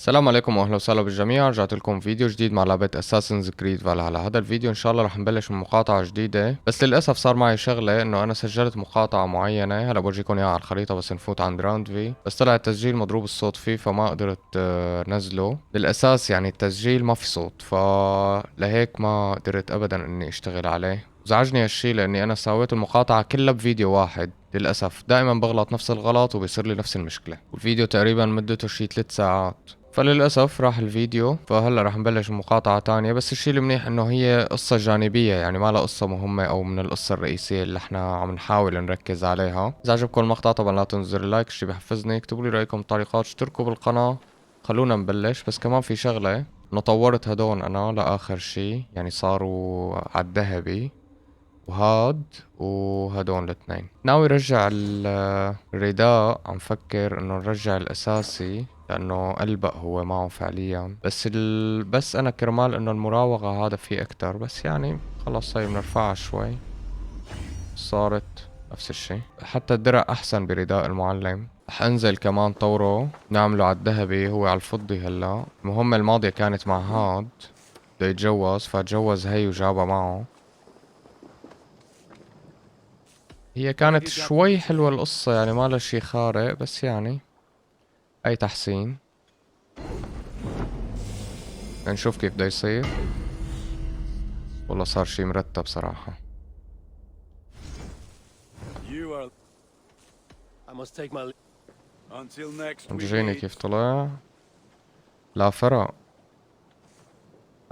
السلام عليكم واهلا وسهلا بالجميع. رجعت لكم فيديو جديد مع لعبة اساسنز كريد فالهالا. هذا الفيديو ان شاء الله رح نبلش من مقاطعة جديدة، بس للاسف صار معي شغلة انه انا سجلت مقاطعة معينة، هلا بورجيكم اياها على الخريطة بس نفوت عند راوند في، بس طلع التسجيل مضروب الصوت فيه فما قدرت نزله. بالاساس يعني التسجيل ما في صوت، فلهيك ما قدرت ابدا اني اشتغل عليه. زعجني هالشي لاني انا سويت المقاطعة كلها بفيديو واحد. للاسف دائما بغلط نفس الغلط وبيصير لي نفس المشكلة، والفيديو تقريبا مدته شي 3 ساعات. فللأسف راح الفيديو، فهلا راح نبلش مقاطعة تانية. بس الشي المنيح انه هي قصة جانبية، يعني ما لها قصة مهمة او من القصة الرئيسية اللي احنا عم نحاول نركز عليها. اذا عجبكم المقطع طبعا لا تنسوا زر اللايك، الشي بحفزني. اكتبوا لي رأيكم بالتعليقات، اشتركوا بالقناة. خلونا نبلش. بس كمان في شغلة، انه طورت هدول انا لاخر شي، يعني صاروا على الذهبي وهاد وهدول الاثنين. ناوي رجع الرداء، عم فكر انه نرجع الاساسي لانه البق هو معه فعليا. بس انا كرمال انه المراوغة هذا فيه اكتر، بس يعني خلص هي بنرفعها شوي. صارت نفس الشي. حتى الدرع احسن برداء المعلم. رح انزل كمان طوره نعمله على الذهبي، هو على الفضي. هلا المهمة الماضية كانت مع هاد، بده يتجوز فتجوز هي وجابها معه. هي كانت شوي حلوة القصة، يعني ما لها شي خارق، بس يعني اي تحسين. نشوف كيف بده يصير. والله صار شي مرتب صراحة. فرجيني كيف طلع. لا فرق.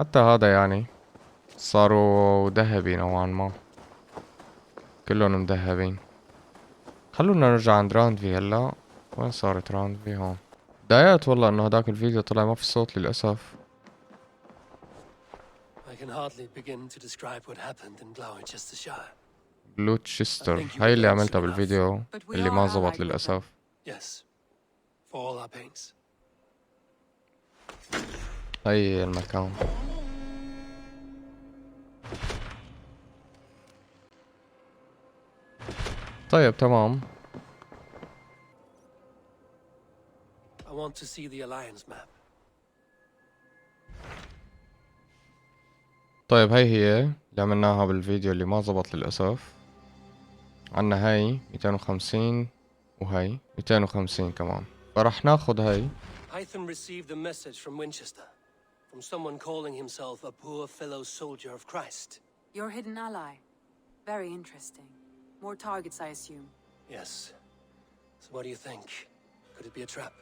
حتى هذا يعني صاروا ذهبي نوعا ما، كلهم مذهبين. خلونا نرجع عند راندفي هلا. وين صارت راندفي؟ هون. ضايقت والله انه هداك الفيديو طلع ما في صوت للأسف. بلوتشستر هاي اللي عملتها بالفيديو اللي ما زبط للأسف. هاي المكان. طيب تمام. طيب هاي هي اللي عملناها بالفيديو اللي ما زبط للأسف. عنا هاي 250 وهاي 250 كمان، فرح ناخد هاي. Python received a message from Winchester, from someone calling himself a poor fellow soldier of Christ. Your hidden ally. Very interesting. More targets, I assume. Yes. So what do you think? Could it be a trap?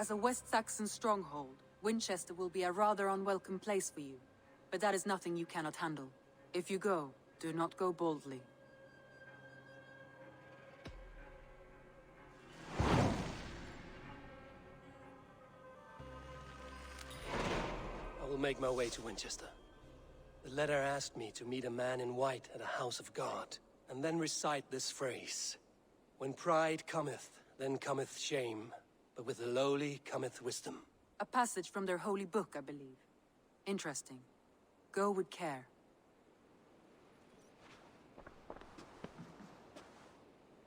As a West Saxon stronghold, Winchester will be a rather unwelcome place for you. But that is nothing you cannot handle. If you go, do not go boldly. I will make my way to Winchester. The letter asked me to meet a man in white at a house of God, and then recite this phrase. When pride cometh, then cometh shame, but with the lowly cometh wisdom. A passage from their holy book, I believe. Interesting. Go with care.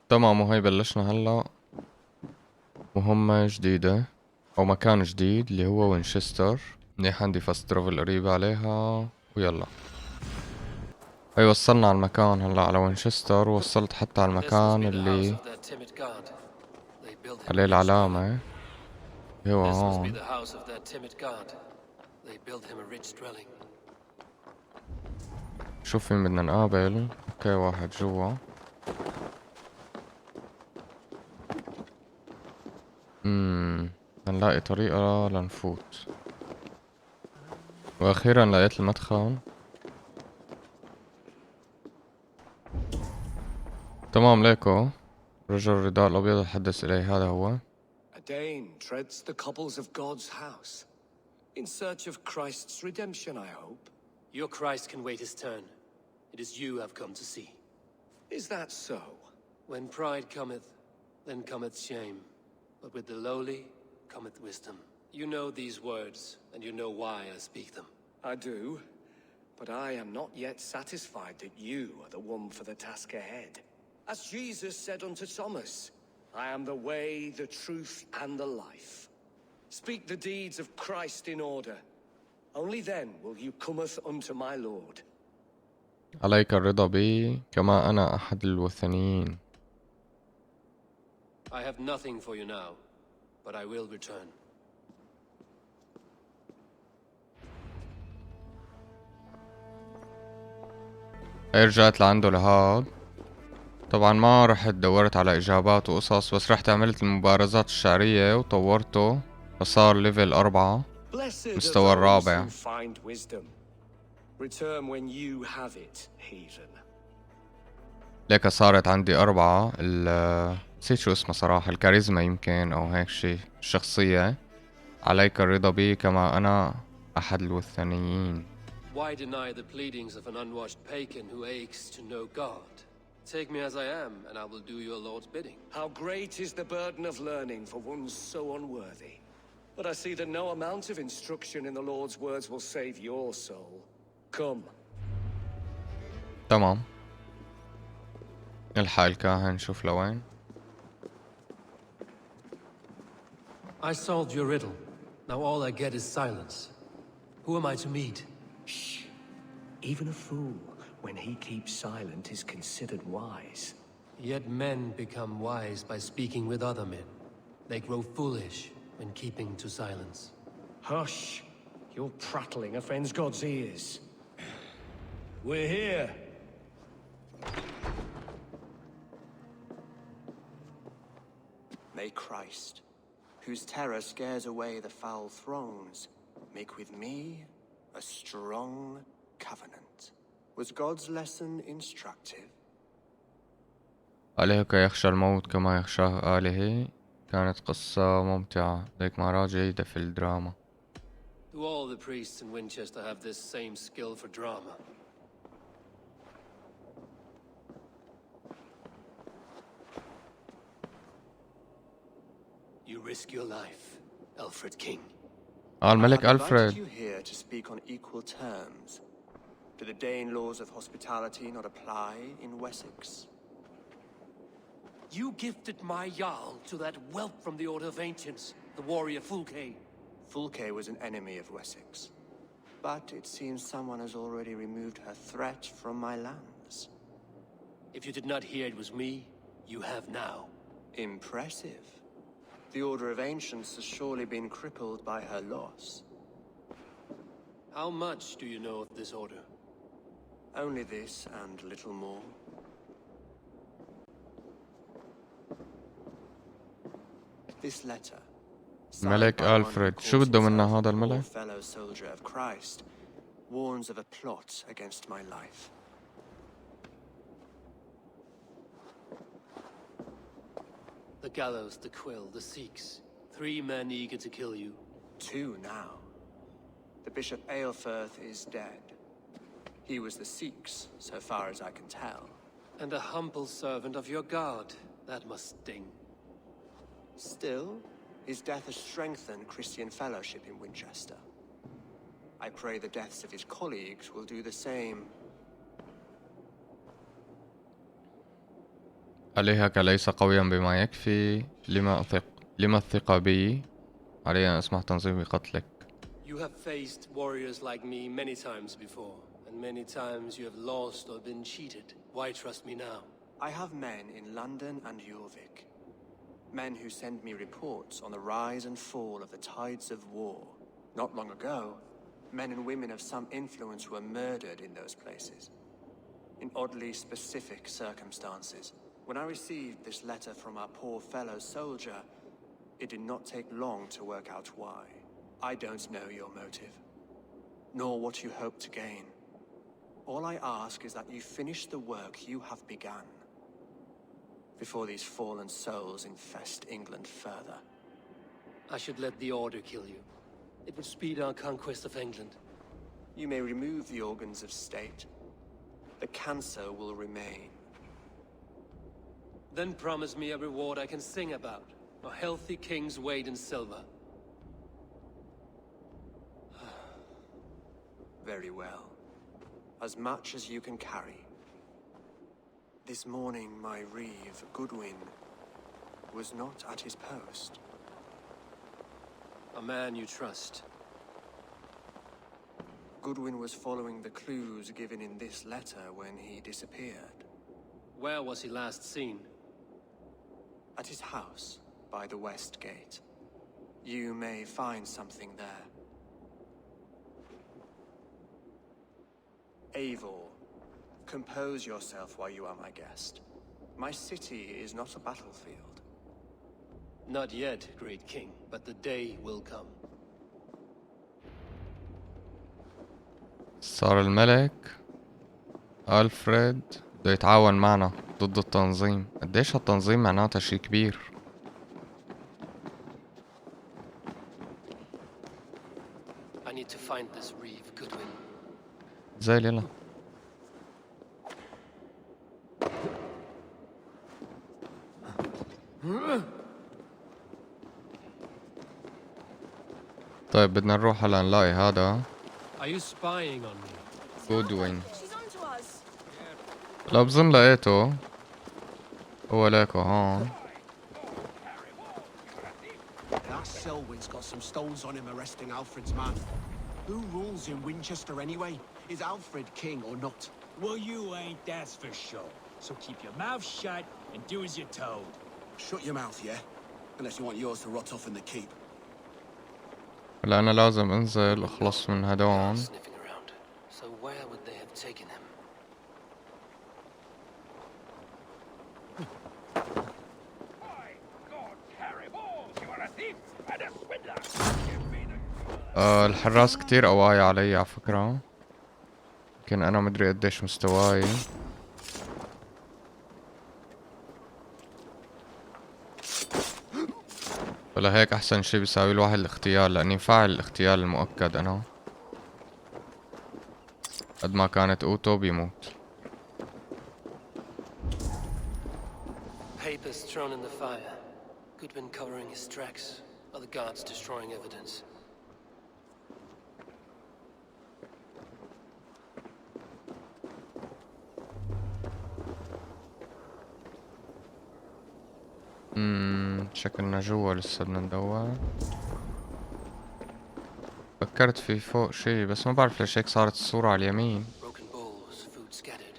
تمام. وهي بلشنا هلا مهمة جديدة او مكان جديد اللي هو وينشستر. منيح عندي فاست ترافل قريبة عليها. ويلا هي وصلنا على المكان هلا على وينشستر، ووصلت حتى على المكان اللي عليه العلامة. هو هون. شوف مين بدنا نقابل. اوكي واحد جوا. نلاقي طريقة لنفوت. واخيرا لقيت المدخل. تمام ليكو. رجل الرداء الابيض يتحدث اليه، هذا هو. A Dane treads the cobbles of God's house, in search of Christ's redemption, I hope. Your Christ can wait his turn. It is you I've come to see. Is that so? When pride cometh, then cometh shame, but with the lowly cometh wisdom. You know these words, and you know why I speak them. I do, but I am not yet satisfied that you are the one for the task ahead. As Jesus said unto Thomas, I am the way, the truth, and the life. Speak the deeds of Christ in order. Only then will you cometh unto my Lord. عليك الرضا بي كما أنا أحد الوثنيين. I have nothing for you now, but I will return. هي رجعت لعنده لهاد. طبعا ما رحت دورت على إجابات وقصص، بس رحت عملت المبارزات الشعرية وطورته فصار ليفل 4 مستوى الرابع. ليك صارت عندي 4 نسيت شو اسمه صراحة، الكاريزما يمكن أو هيك شي، الشخصية. عليك الرضا بي كما أنا أحد الوثنيين. Why deny the pleadings of an unwashed pagan who aches to know God? Take me as I am, and I will do your Lord's bidding. How great is the burden of learning for one so unworthy. But I see that no amount of instruction in the Lord's words will save your soul. Come. تمام. نلحق الكاهن نشوف لوين. I solved your riddle. Now all I get is silence. Who am I to meet? Shh. Even a fool, when he keeps silent, is considered wise. Yet men become wise by speaking with other men. They grow foolish when keeping to silence. Hush! Your prattling offends God's ears. We're here. May Christ, whose terror scares away the foul thrones, make with me a strong covenant. Was God's lesson instructive? عليك يخشى الموت كما يخشاه آله. كانت قصة ممتعة، ليك مهارات جيدة في الدراما. Do all the priests in Winchester have this same skill for drama? You risk your life, Alfred King. الملك I have invited ألفريد. you here to speak on equal terms. Do the Dane laws of hospitality not apply in Wessex? You gifted my Jarl to that whelp from the Order of Ancients, the warrior Fulke. Fulke was an enemy of Wessex. But it seems someone has already removed her threat from my lands. If you did not hear it was me, you have now. Impressive. The Order of Ancients has surely been crippled by her loss. How much do you know of this order? Only this and little more. This letter, signed ملك by one who ألفريد. شو calls بده منا himself هذا a poor الملك؟ fellow soldier of Christ, warns of a plot against my life. The gallows, the quill, the Sikhs. 3 men eager to kill you. 2 now. The Bishop Aelfirth is dead. He was the Sikhs, so far as I can tell. And a humble servant of your god. That must sting. Still, his death has strengthened Christian fellowship in Winchester. I pray the deaths of his colleagues will do the same. عليك ليس قويا بما يكفي. لما الثقة بي؟ علي أن أسمح تنظيم بقتلك. You have faced warriors like me many times before, and many times you have lost or been cheated. Why trust me now? I have men in London and Jorvik. Men who send me reports on the rise and fall of the tides of war. Not long ago, men and women of some influence were murdered in those places. In oddly specific circumstances. When I received this letter from our poor fellow soldier, it did not take long to work out why. I don't know your motive, nor what you hope to gain. All I ask is that you finish the work you have begun, before these fallen souls infest England further. I should let the Order kill you. It would speed our conquest of England. You may remove the organs of state. The cancer will remain. Then promise me a reward I can sing about. A healthy king's weight in silver. Very well. As much as you can carry. This morning, my reeve, Goodwin, was not at his post. A man you trust. Goodwin was following the clues given in this letter when he disappeared. Where was he last seen? At his house, by the west gate. You may find something there. Eivor, compose yourself while you are my guest. My city is not a battlefield. Not yet, great king, but the day will come. صار الملك ألفريد بده يتعاون معنا ضد التنظيم. قديش هالتنظيم معناتها شي كبير. I need to find this Reeve, Goodwin. زي يلا. طيب بدنا نروح هلا نلاقي هذا Are you spying on me? جودوين. She's on to us. لا بظن لقيته. هو ليكو هون. That Selwyn's got some stones on him arresting Alfred's man. Who rules in Winchester anyway? Is Alfred king or not? Well, you ain't, that's for sure. So keep your mouth shut and do as you're told. Shut your mouth, yeah? Unless you want yours to rot off in the keep. هلا أنا لازم أنزل أخلص من هدول. Sniffing around. So where would they have taken him? الحراس كتير قواي علي على فكرة. يمكن أنا مدري قديش مستواي. فلهيك أحسن شي بيساوي الواحد الاغتيال، لأني فاعل الاغتيال المؤكد أنا. قد ما كانت قوته بيموت. Papers thrown in the fire. Goodwin covering his tracks. Other guards destroying evidence. شكلنا جوا لسه بدنا ندور. فكرت في فوق شي بس ما بعرف ليش هيك صارت الصورة على اليمين. Broken bowls, food scattered.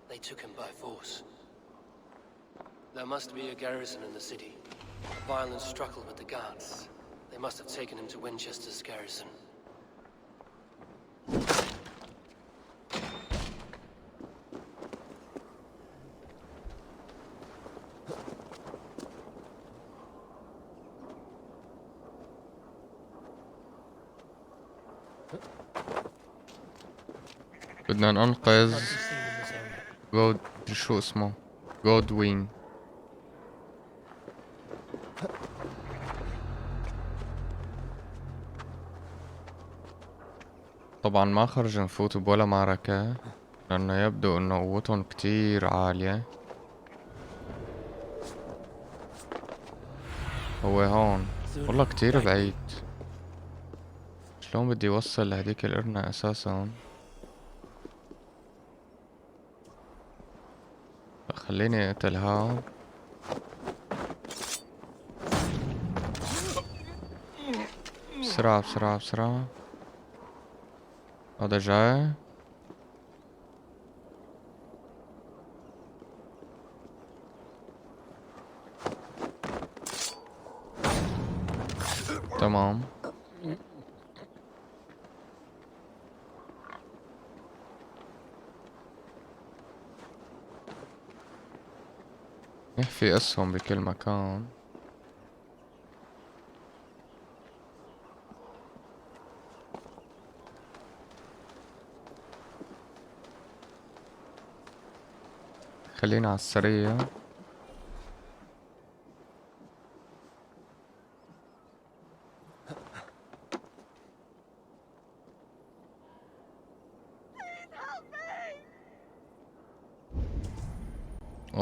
They took him by force. There must be a garrison in the city. A violent struggle with the guards. They must have taken him to Winchester's garrison. بدنا ننقذ Seen in this area. جود شو اسمه جودوين. طبعا ما خرج نفوت بولا معركة لأنه يبدو انه قوتهم كتير عالية. هو هون والله كتير بعيد. شلون بدي اوصل لهديك القرنة اساسا؟ خليني اقتلها. بسرعة بسرعة بسرعة. هذا جاي. تمام. في اسهم بكل مكان. خلينا على السريع.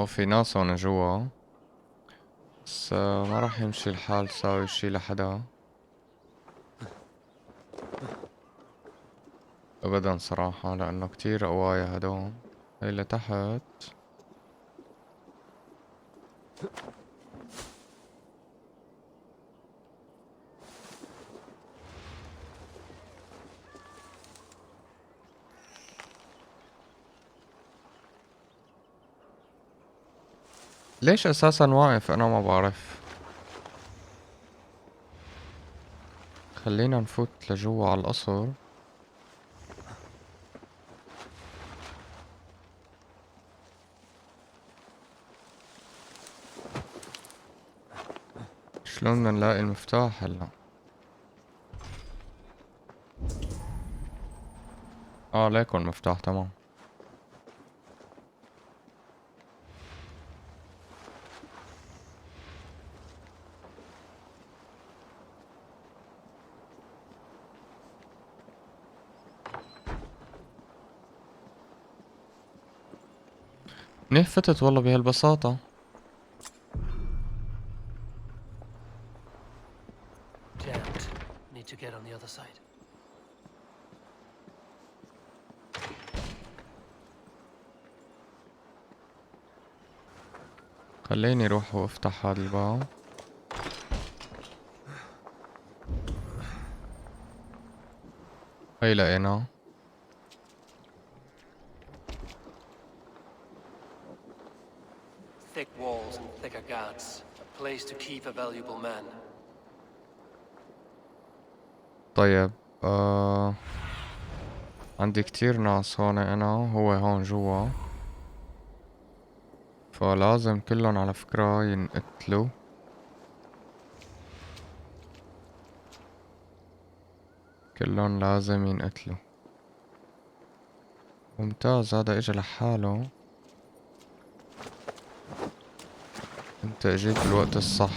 في ناس هون جوا بس ما راح يمشي الحال ساوي شي لحدا ابدا صراحة، لانه كتير قوايا هدول. هاي اللي تحت ليش اساسا واقف؟ انا ما بعرف. خلينا نفوت لجوا على القصر. شلون بدنا نلاقي المفتاح هلا؟ ليكن مفتاح. تمام. منيح فتت والله بهالبساطة. Jammed. Need to get on the other side. خليني اروح وافتح هذا الباب. هي لقيناه. Thick walls and thicker guards. A place to keep a valuable man. طيب عندي كتير ناس هون، انا هو هون جوا، فلازم كلهم على فكرة ينقتلوا. كلهم لازم ينقتلوا. ممتاز، هذا اجا لحاله. انت اجيت بالوقت الصح.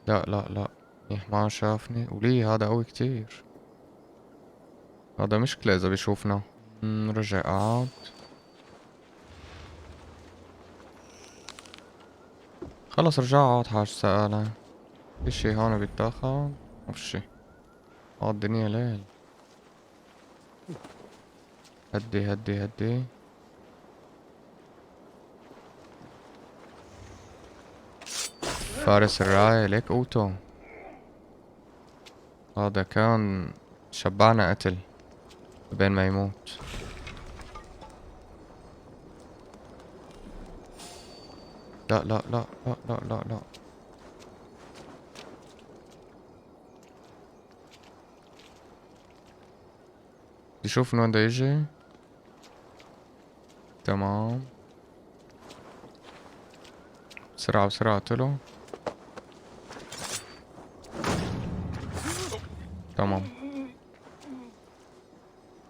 لا لا لا، منيح ما شافني. ولي هذا قوي كتير. هذا مشكلة اذا بيشوفنا. رجع قعد. خلص رجع قعد. حاج سأله في شي هون بيتاخد؟ ما في شي. الدنيا ليل. هدي هدي هدي. فارس الراية ليك قوته. هذا كان شبعنا قتل بين ما يموت. لا لا لا لا لا لا لا. يشوف من وين دا يجي. تمام. بسرعة بسرعة قتله. تمام.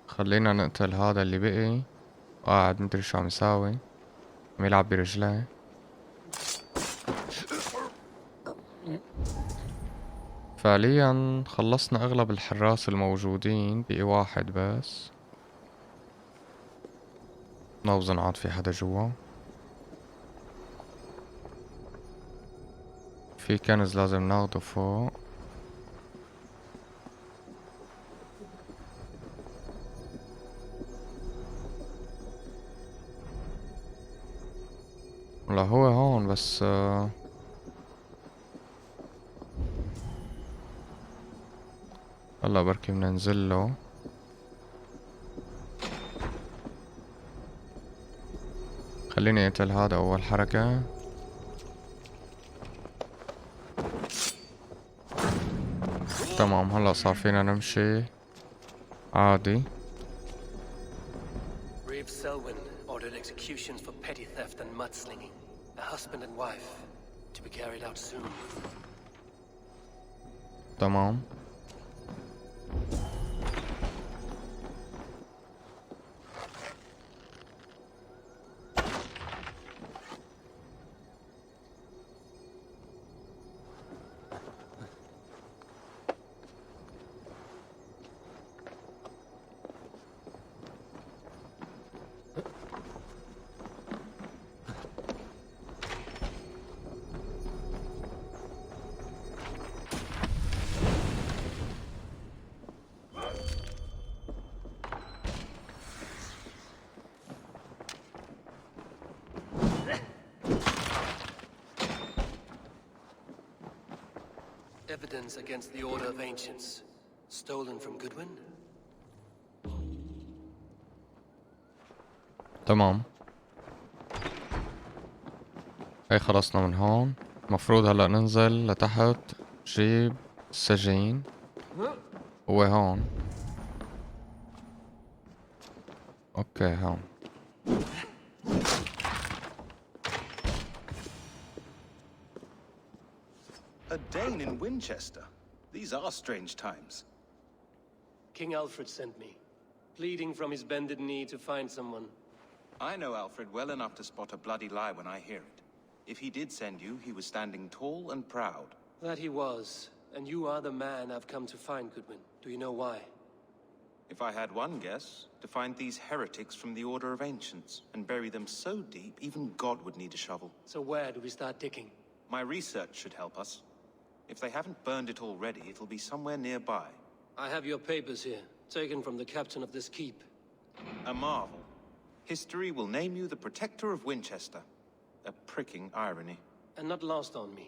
خلينا نقتل هذا اللي بقي قاعد مدري شو عم يساوي، عم يلعب برجليه. فعليا خلصنا اغلب الحراس الموجودين، بقي واحد بس. نوزن عاد في حدا جوا. في كنز لازم ناخده فوق. لا هو هون بس هلا بركي بدنا ننزله. خليني اقتل هذا اول حركة. تمام. هلا صار فينا نمشي عادي. Brave Selwyn ordered executions for petty theft and mudslinging. A husband and wife to be carried out soon. تمام. Evidence against the Order of Ancients. Stolen from Goodwin? تمام. هي خلصنا من هون. مفروض هلا ننزل لتحت جيب السجين. هو هون. اوكي هون. A Dane in Winchester. These are strange times. King Alfred sent me, pleading from his bended knee to find someone. I know Alfred well enough to spot a bloody lie when I hear it. If he did send you, he was standing tall and proud. That he was, and you are the man I've come to find, Goodwin. Do you know why? If I had one guess, to find these heretics from the Order of Ancients and bury them so deep, even God would need a shovel. So where do we start digging? My research should help us. If they haven't burned it already, it'll be somewhere nearby. I have your papers here, taken from the captain of this keep. A marvel. History will name you the Protector of Winchester. A pricking irony. And not lost on me.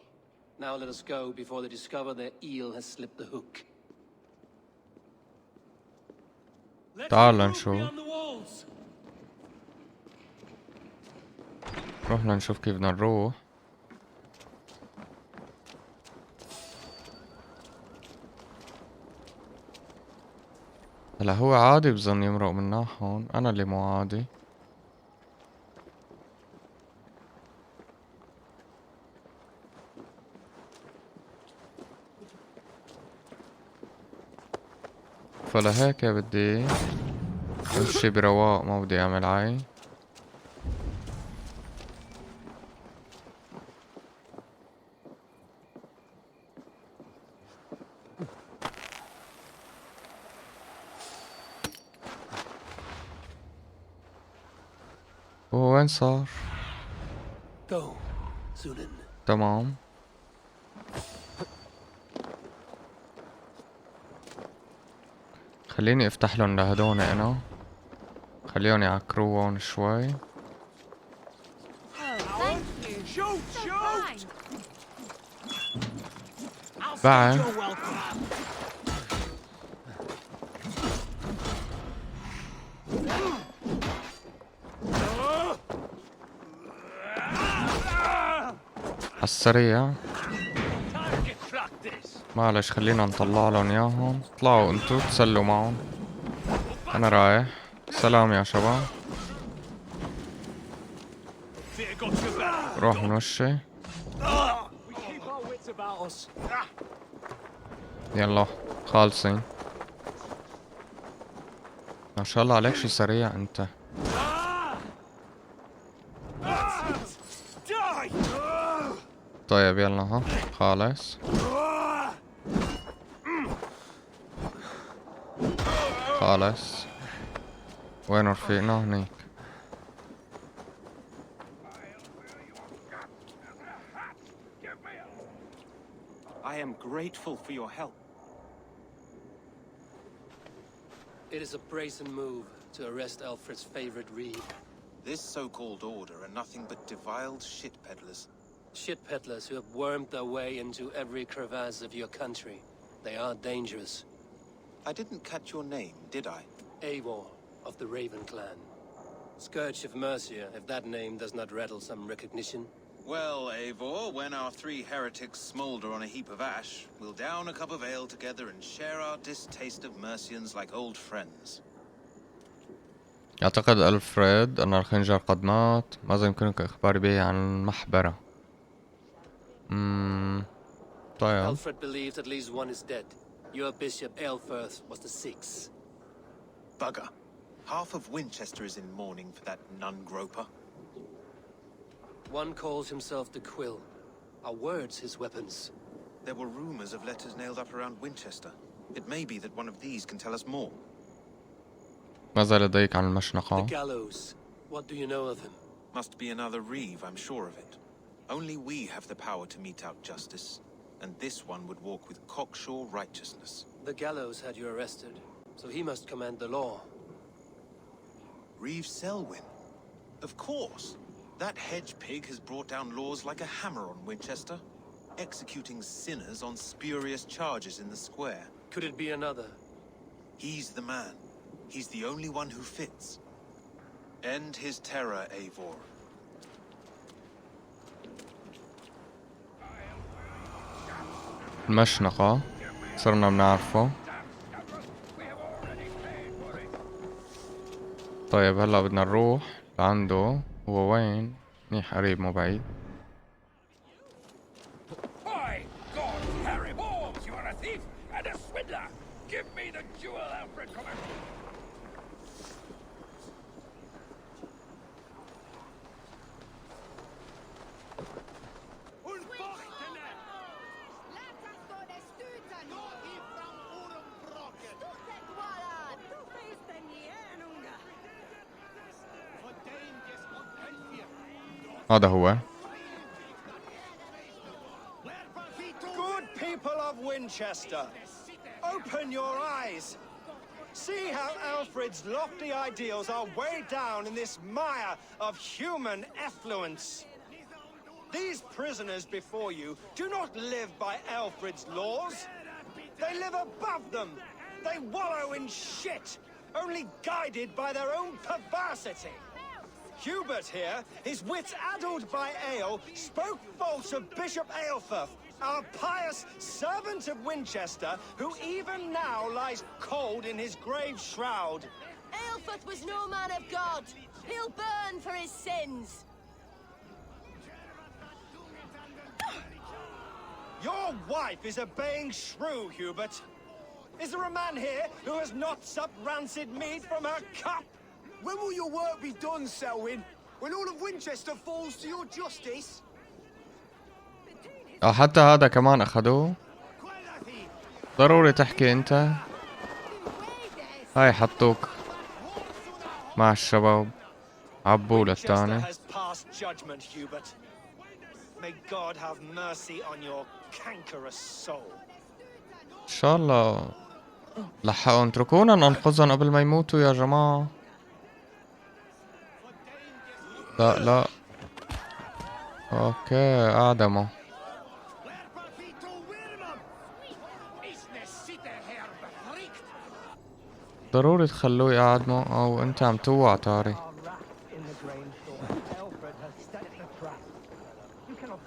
Now let us go before they discover their eel has slipped the hook. تعال نشوف. رحنا نشوف كيف بدنا نروح. هلا هو عادي بظن يمرق منا هون، انا اللي مو عادي. فلهيك بدي امشي برواق، ما بدي اعمل عي. هو وين صار؟ Go, Zulin. تمام. خليني افتح لهم لهدول انا، خليهم يعكروهم شوي. بعد عالسريع. معلش خلينا نطلع لهم اياهم. اطلعوا انتو تسلوا معهم، انا رايح. سلام يا شباب. روح من وشي. يلا خالصين. ما شاء الله عليك شو سريع انت. طيب يلا ها خالص. خالص. وين رفيقنا؟ هنيك. I am grateful for your help. It is a brazen move to arrest Alfred's favorite reed. This so-called order are nothing but deviled shit peddlers. Shit peddlers who have wormed their way into every crevasse of your country. They are dangerous. I didn't catch your name, did I? Eivor of the Raven clan. Scourge of Mercia, if that name does not rattle some recognition. Well, Eivor, when our three heretics smolder on a heap of ash, we'll down a cup of ale together and share our distaste of Mercians like old friends. يعتقد ألفريد أن الخنجر قد مات. ماذا يمكنك إخباري به عن المحبرة؟ طيب. Alfred believes at least one is dead. Your bishop Aelfirth was the sixth. Bugger. Half of Winchester is in mourning for that nun-groper. One calls himself the Quill. Are words his weapons? There were rumors of letters nailed up around Winchester. It may be that one of these can tell us more. ماذا لديك عن The المشنقة؟ gallows. What do you know of him? Must be another Reeve, I'm sure of it. Only we have the power to mete out justice, and this one would walk with cocksure righteousness. The gallows had you arrested, so he must command the law. Reeve Selwyn? Of course! That hedge pig has brought down laws like a hammer on Winchester, executing sinners on spurious charges in the square. Could it be another? He's the man. He's the only one who fits. End his terror, Eivor. المشنقة صرنا بنعرفه. طيب هلا بدنا نروح لعنده. هو وين؟ منيح قريب مو بعيد. By God, Harry Balls, you are a thief and a swindler! Give me the jewel, Alfred, come on! هذا هو. Good people of Winchester, open your eyes. See how Alfred's lofty ideals are weighed down in this mire of human effluence. These prisoners before you do not live by Alfred's laws. They live above them. They wallow in shit, only guided by their own perversity. Hubert here, his wits addled by ale, spoke false of Bishop Aelfirth, our pious servant of Winchester, who even now lies cold in his grave shroud. Aelfirth was no man of God. He'll burn for his sins. Your wife is obeying shrew, Hubert. Is there a man here who has not supped rancid meat from her cup? When will your work be done, Selwyn? When all of Winchester falls to your justice? حتى هذا كمان أخذوه. ضروري تحكي أنت. هاي حطوك مع الشباب. عبوا للثاني. Winchester has passed judgment, Hubert. May God have mercy on your cankerous soul. إن شاء الله لحقوا. اتركونا ننقذهم قبل ما يموتوا يا جماعة. لا لا. اوكي اعدموا. ضروري تخلوه يعدموا او انت عم توع تاري.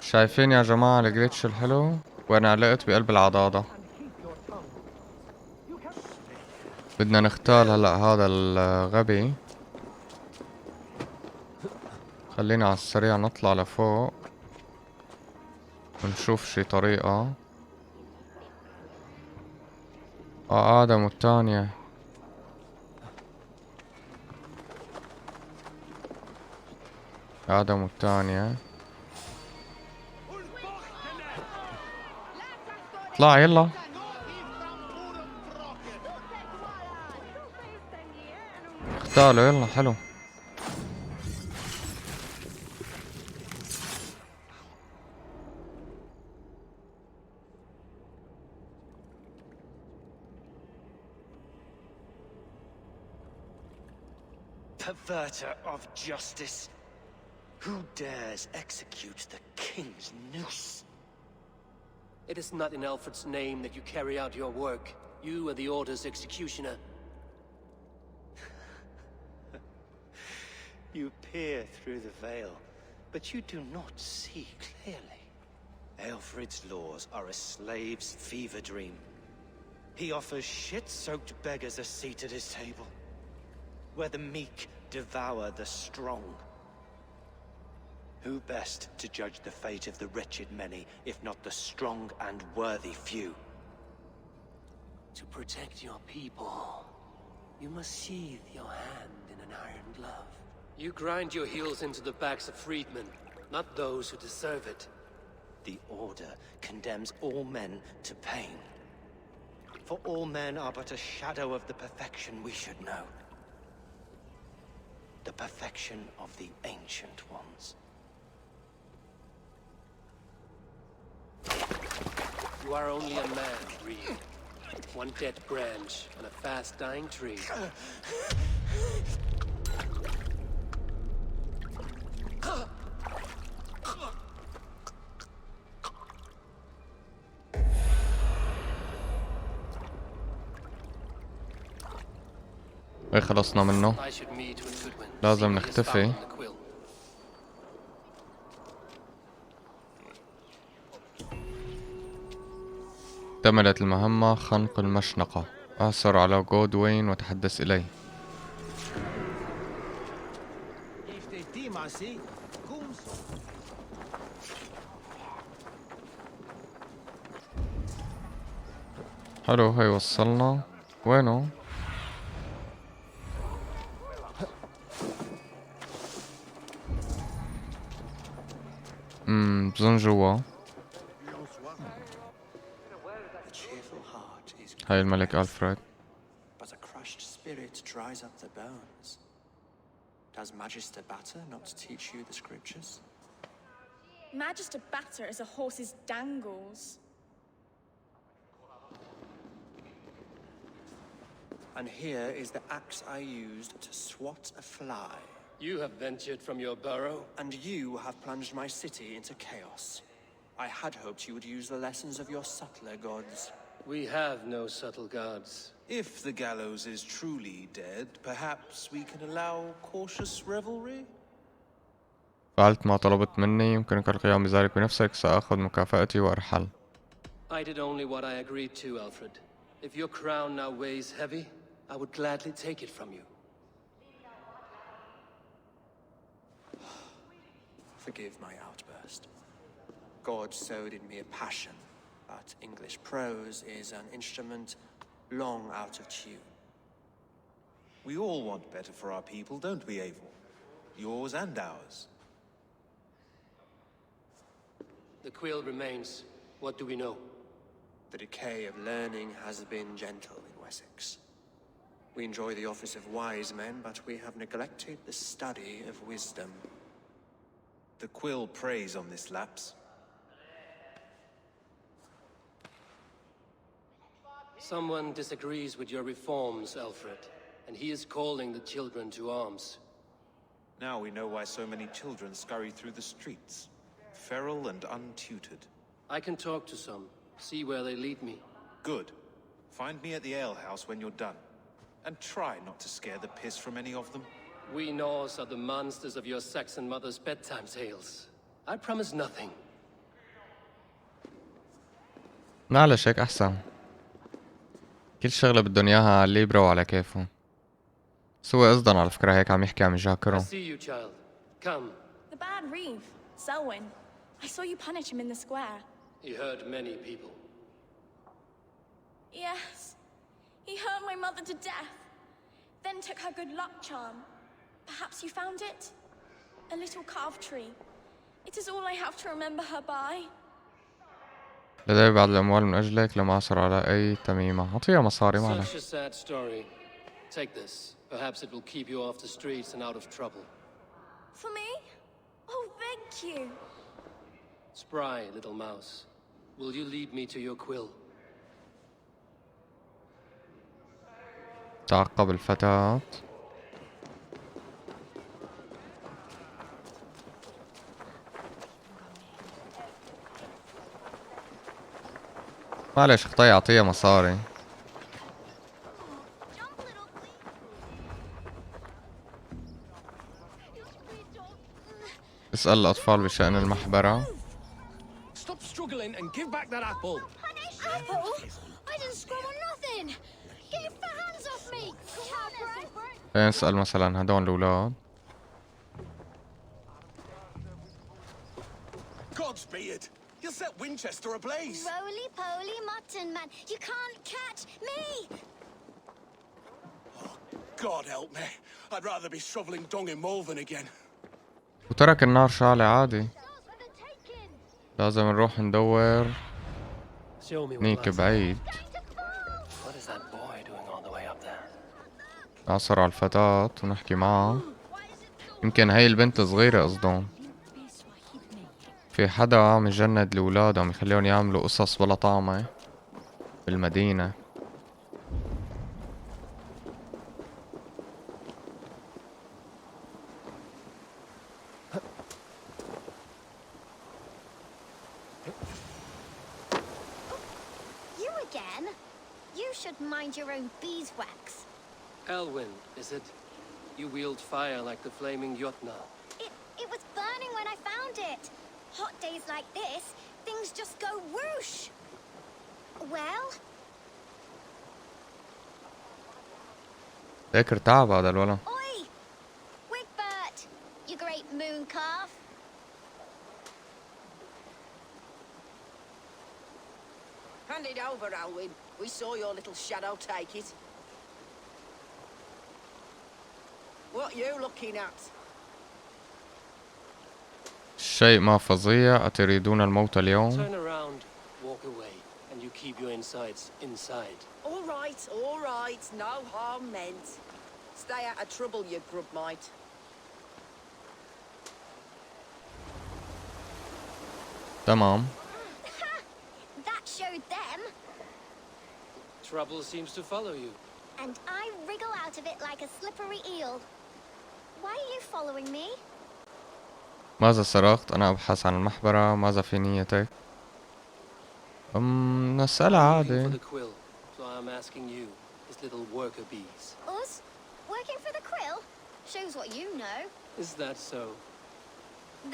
شايفين يا جماعة الجليتش الحلو؟ وين علقت بقلب العضاضة. بدنا نختال هلا هذا الغبي. خلينا على السريع نطلع لفوق ونشوف شي طريقة. آدم والثانية. آدم والثانية. اطلع يلا. اختالوا يلا حلو. Perverter of justice. Who dares execute the king's noose? It is not in Alfred's name that you carry out your work. You are the Order's executioner. You peer through the veil, but you do not see clearly. Alfred's laws are a slave's fever dream. He offers shit-soaked beggars a seat at his table, where the meek devour the strong. Who best to judge the fate of the wretched many, if not the strong and worthy few? To protect your people, you must sheathe your hand in an iron glove. You grind your heels into the backs of freedmen, not those who deserve it. The Order condemns all men to pain. For all men are but a shadow of the perfection we should know. The perfection of the Ancient Ones. You are only a man, Reed. One dead branch on a fast-dying tree. ايه خلصنا منه. I should meet with Goodwin. لازم See what he has found نختفي. in the quill. اكتملت المهمة خنق المشنقة. اعثر على جودوين وتحدث إليه. حلو، هي وصلنا. وينه؟ بظن جوا. A cheerful heart is هاي الملك ألفريد. but a crushed spirit dries up the bones. Does Magister Batter not teach you the scriptures? Magister Batter is a horse's dangles. And here is the axe I used to swat a fly. You have ventured from your burrow. And you have plunged my city into chaos. I had hoped you would use the lessons of your subtler gods. We have no subtle gods. If the gallows is truly dead, perhaps we can allow cautious revelry? فعلت ما طلبت مني، يمكنك القيام بذلك بنفسك. سأخذ مكافأتي وأرحل. I did only what I agreed to, Alfred. If your crown now weighs heavy, I would gladly take it from you. Forgive my outburst. God sowed in me a passion, but English prose is an instrument long out of tune. We all want better for our people, don't we, Abel? Yours and ours. The quill remains. What do we know? The decay of learning has been gentle in Wessex. We enjoy the office of wise men, but we have neglected the study of wisdom. The quill preys on this lapse. Someone disagrees with your reforms, Alfred, and he is calling the children to arms. Now we know why so many children scurry through the streets, feral and untutored. I can talk to some, see where they lead me. Good. Find me at the alehouse when you're done. And try not to scare the piss from any of them. We Norse are the monsters of your Saxon mother's bedtime tales. I promise nothing. معلش هيك أحسن. كل شغلة بدهم إياها على الليبرا وعلى كيفهم. سوى قصدن على فكرة، هيك عم يحكي عم I يجاكروا. see you, child. Come. The bad reeve, Selwyn. I saw you punish him in the square. He hurt many people. Yes. He hurt my mother to death. Then took her good luck charm. Perhaps you found it? A little carved tree. It is all I have to remember her by. لدي بعض الأموال من أجلك، لم أعثر على أي تميمة. أعطيها مصاري معلش. Such a sad story. Take this. Perhaps it will keep you off the streets and out of trouble. For me? Oh, thank you. Spry, little mouse. Will you lead me to your quill? تعقب الفتاة. معلش خطي، أعطيها مصاري. اسأل الأطفال بشأن المحبرة. Stop struggling and give back that apple. Apple? I didn't scream on nothing. Get your hands off me. خلينا نسأل مثلا هدول الأولاد. Godspeed. You'll set Winchester ablaze. Roly-poly mutton man. You can't catch me. God help me. I'd rather be shoveling dung in Malvern again. وترك النار شعلة عادي. لازم نروح ندور نيك بعيد. What is that boy doing all the way up there? نعثر على الفتاة ونحكي معها. يمكن هاي البنت الصغيرة قصدهم. في حدا عم يجند الأولاد، عم يخليهم يعملوا قصص بلا طعمة بالمدينة. You again? You should mind your own beeswax. Elwyn, is it? You wield fire like the flaming Jotnar. It was burning when I found it. Hot days like this, things just go whoosh. Well? ذاكر تعب هذا الولد. Oi! Wigbert! You great moon calf. Hand it over, Alwyn. We saw your little shadow take it. What you looking at? الشيء ما فظيع، أتريدون الموت اليوم؟ Turn around, walk away, and you keep your insides inside. All right. No harm meant. Stay out of trouble, you grub mite. تمام. That showed them. Trouble seems to follow you. And I wriggle out of it like a slippery eel. Why are you following me? ماذا سرقت؟ أنا أبحث عن المحبرة. ماذا في نيتك؟ نسألها عادي. For the quill, so I'm asking you, his little worker bees. Us? Working for the quill? Shows what you know. Is that so?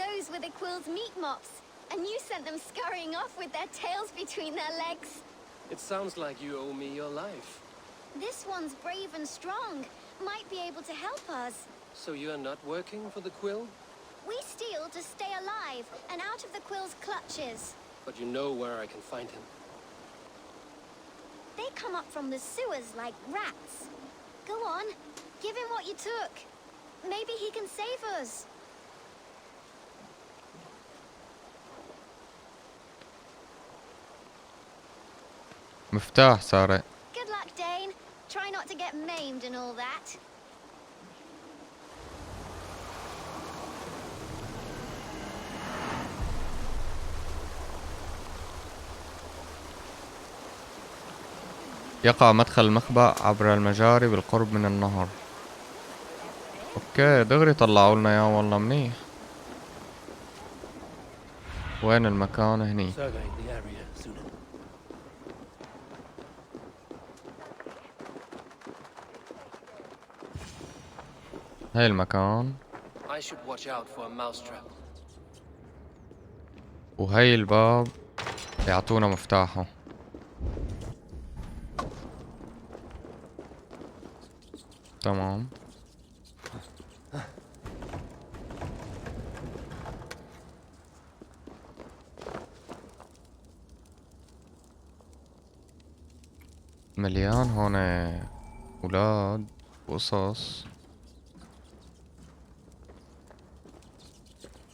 Those were the quill's meat mops, and you sent them scurrying off with their tails between their legs. It sounds like you owe me your life. This one's brave and strong. Might be able to help us. So you're not working for the quill? We steal to stay alive and out of the quill's clutches. But you know where I can find him. They come up from the sewers like rats. Go on, give him what you took. Maybe he can save us. مفتاح سارق. Good luck, Dane. Try not to get maimed and all that. يقع مدخل المخبأ عبر المجاري بالقرب من النهر. اوكي دغري طلعوا لنا اياه والله منيح. وين المكان؟ هني. هاي المكان. وهي الباب يعطونا مفتاحه. تمام. مليان هون أولاد وقصص.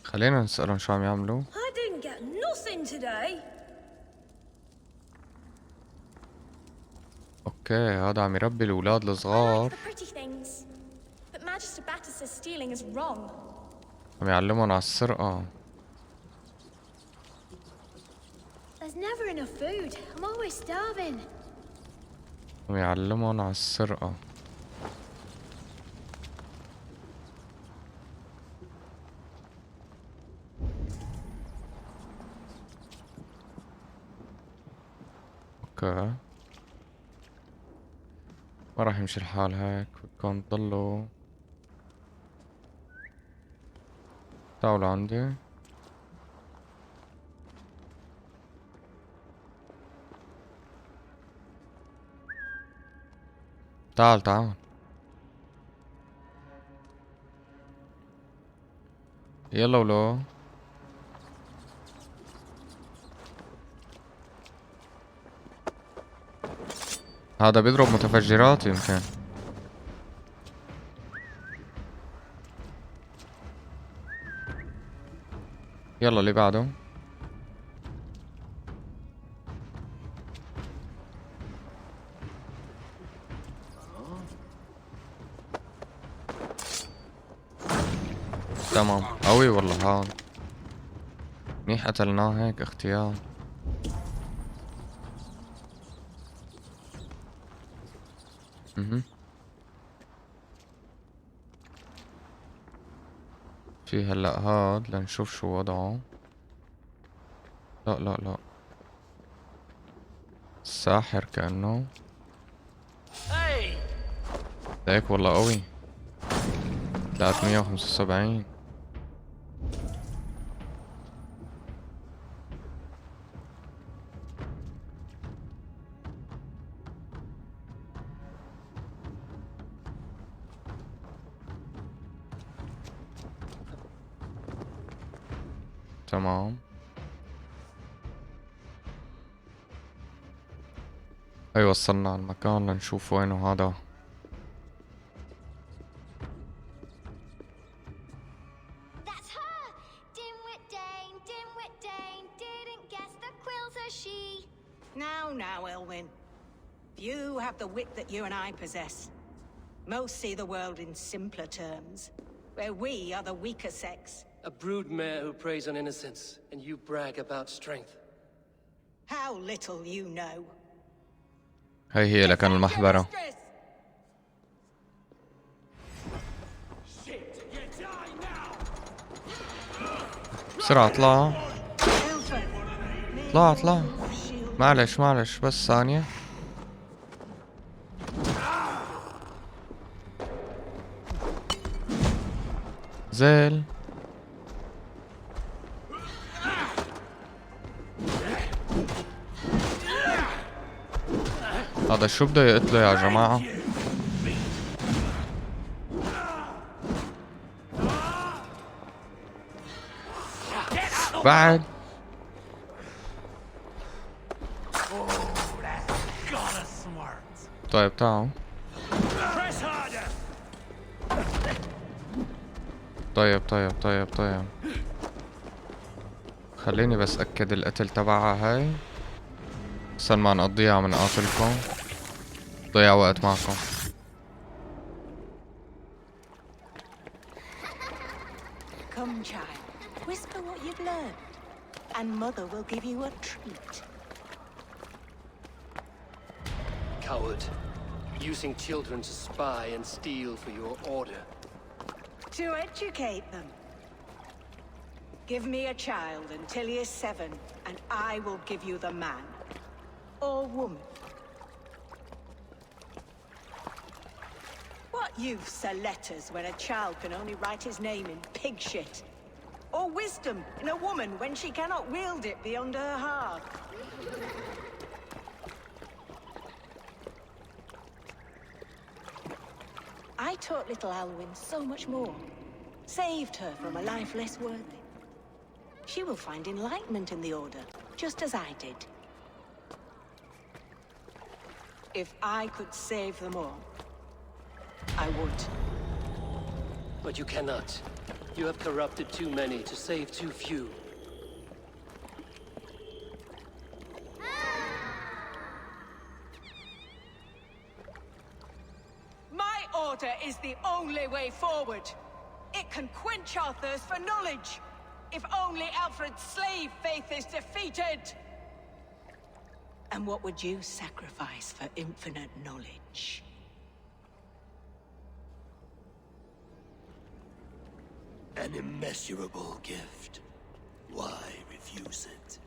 خلينا نسألهم شو عم يعملوا. I didn't get nothing today. اوكي هذا عم يربي الأولاد الصغار. عم يعلمهم على السرقة. There's never enough food. I'm always starving. عم يعلمهم على السرقة. اوكي ما راح يمشي الحال هيك. بدكم تضلوا تعالوا لعندي. تعال يلا ولو هذا بيضرب متفجرات يمكن. يلا اللي بعده. تمام قوي والله هذا. منيح قتلناه هيك اختيار. في هلا هاد لنشوف شو وضعه. لا الساحر كأنه هيك والله قوي. 375. تمام. هي وصلنا على المكان لنشوف وينه هذا. That's her! Dimwit Dane didn't guess the quilter she. Now, Elwyn. You have the wit that you and I possess. Most see the world in simpler terms, where we are the weaker sex. A broodmare who preys on innocence, and you brag about strength. How little you know. هي لكن المحبرة. بسرعة اطلع. اطلع. معلش بس ثانية. زيل. هذا شو بده يقتله يا جماعة؟ بعد طيب تعالوا. طيب خليني بس أكد القتل تبعها هاي أحسن ما نقضيها من قاتلكم ضيع وقت معكم. Come, child. Whisper what you've learned, and Mother will give you a treat. Coward. Using children to spy and steal for your order. To educate them. Give me a child until he is 7, and I will give you the man. Or woman. What use are letters when a child can only write his name in pig shit? Or wisdom in a woman when she cannot wield it beyond her heart? I taught little Alwyn so much more. Saved her from a life less worthy. She will find enlightenment in the Order, just as I did. If I could save them all, I would. But you cannot. You have corrupted too many to save too few. My order is the only way forward. It can quench our thirst for knowledge. If only Alfred's slave faith is defeated. And what would you sacrifice for infinite knowledge? An immeasurable gift. Why refuse it?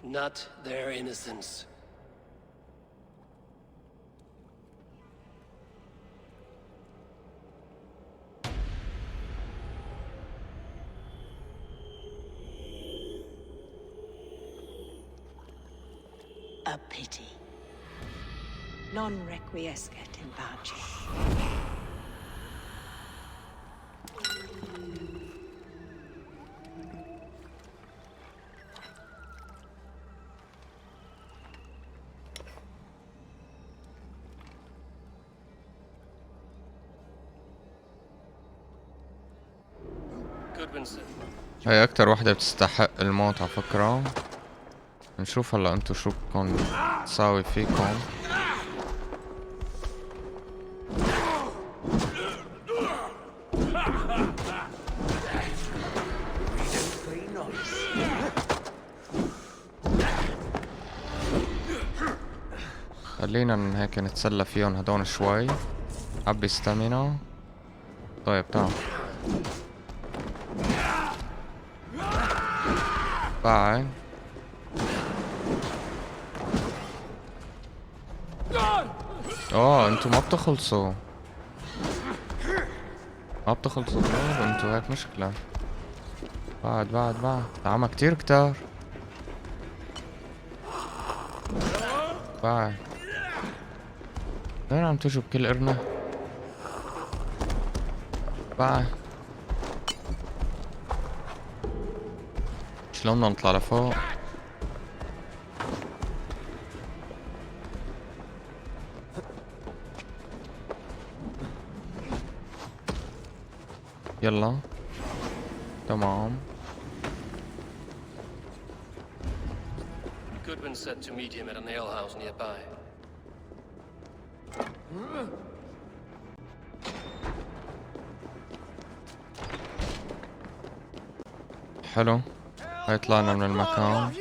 Not their innocence. A pity. Non requiescat in pace. هي اكتر وحدة بتستحق الموت على فكرة. نشوف هلا انتو شو بدكن تساوي فيكم. خلينا من هيك نتسلى فيهم هدول شوي. عبي ستامينا. طيب تعال بعد انتو ما بتخلصوا انتو هيك مشكلة. بعد طعمها كتير كتار. بعد وين عم تجوا بكل قرنة؟ بعد شلون بدنا نطلع لفوق؟ يلا تمام. Goodwin said to meet him at an alehouse nearby. حلو، هاي طلعنا من المكان.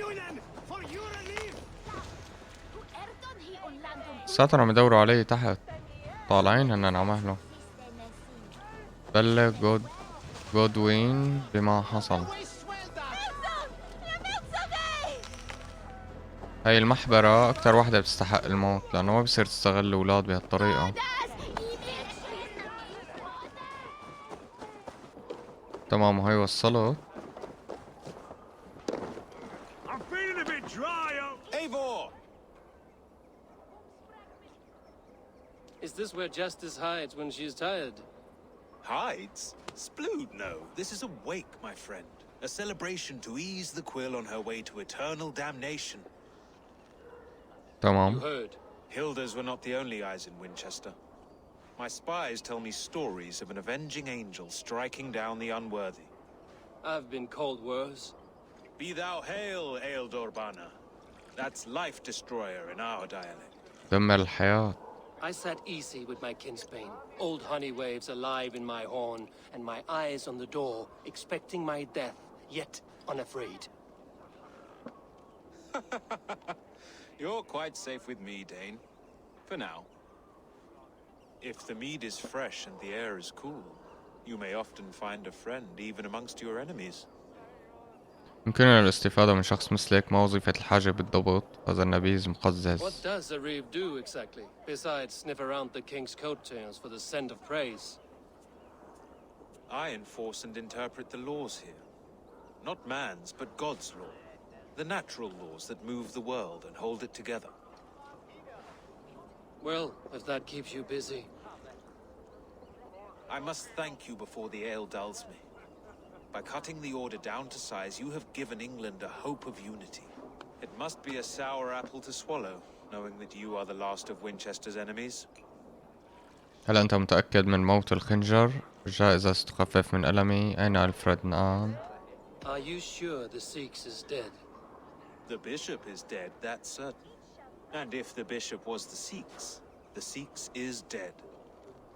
ساتر عم يدوروا علي تحت، طالعين هنن عمهلو. بلغ جودوين بما حصل. هاي المحبرة أكتر وحدة بتستحق الموت، لأنه ما بصير تستغل الأولاد بهالطريقة. تمام، وهي وصلت. Is this where Justice hides when she's tired? Hides? Splood, no. This is a wake, my friend. A celebration to ease the quill on her way to eternal damnation. Tamam. You heard. Hilda's were not the only eyes in Winchester. My spies tell me stories of an avenging angel striking down the unworthy. I've been called worse. Be thou hail, Eildorbana. That's life destroyer in our dialect. دمر الحياة. I sat easy with my kinsbane, old honey waves alive in my horn, and my eyes on the door, expecting my death, yet unafraid. You're quite safe with me, Dane. For now. If the mead is fresh and the air is cool, you may often find a friend even amongst your enemies. يمكننا الاستفادة من شخص مثلك. ما وظيفة الحاجب بالضبط؟ هذا النبيذ مقزز. What does a reeve do exactly, besides sniff around the king's coattails for the scent of praise? I enforce and interpret the laws here. Not man's, but God's law. The natural laws that move the world and hold it together. Well, if that keeps you busy. I must thank you before the ale dulls me. By cutting the order down to size, you have given England a hope of unity. It must be a sour apple to swallow, knowing that you are the last of Winchester's enemies. هل أنت متأكد من موت الخنجر؟ الجائزة ستخفف من ألمي. أين ألفريد الآن؟ Are you sure the Sikhs is dead? The bishop is dead, that's certain. And if the bishop was the Sikhs is dead.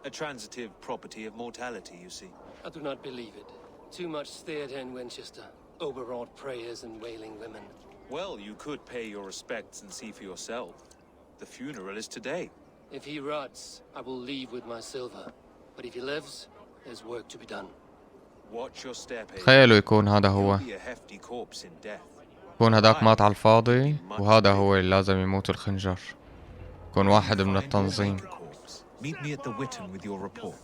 A transitive property of mortality, you see. I do not believe it. Too much theatre in Winchester. Overwrought prayers and wailing women. Well, you could pay your respects and see for yourself. The funeral is today. If he rots, I will leave with my silver. But if he lives, there's work to be done. Watch your step. تخيلوا يكون هذا هو. يكون هداك مات على الفاضي، وهذا هو اللي لازم يموت الخنجر. يكون واحد من التنظيم. Meet me at the Witten with your report.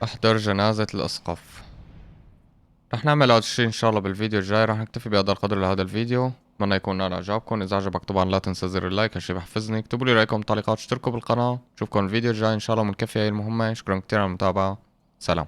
احضر جنازة الأسقف. رح نعمل هذا الشيء إن شاء الله بالفيديو الجاي. رح نكتفي بهذا القدر لهذا الفيديو. أتمنى يكون نال إعجابكم. إذا عجبك طبعا لا تنسى زر اللايك، هالشي بحفزني. اكتبوا لي رأيكم بالتعليقات، اشتركوا بالقناة. نشوفكم الفيديو الجاي إن شاء الله. منكفي هاي المهمة. شكرا كتير على المتابعة. سلام.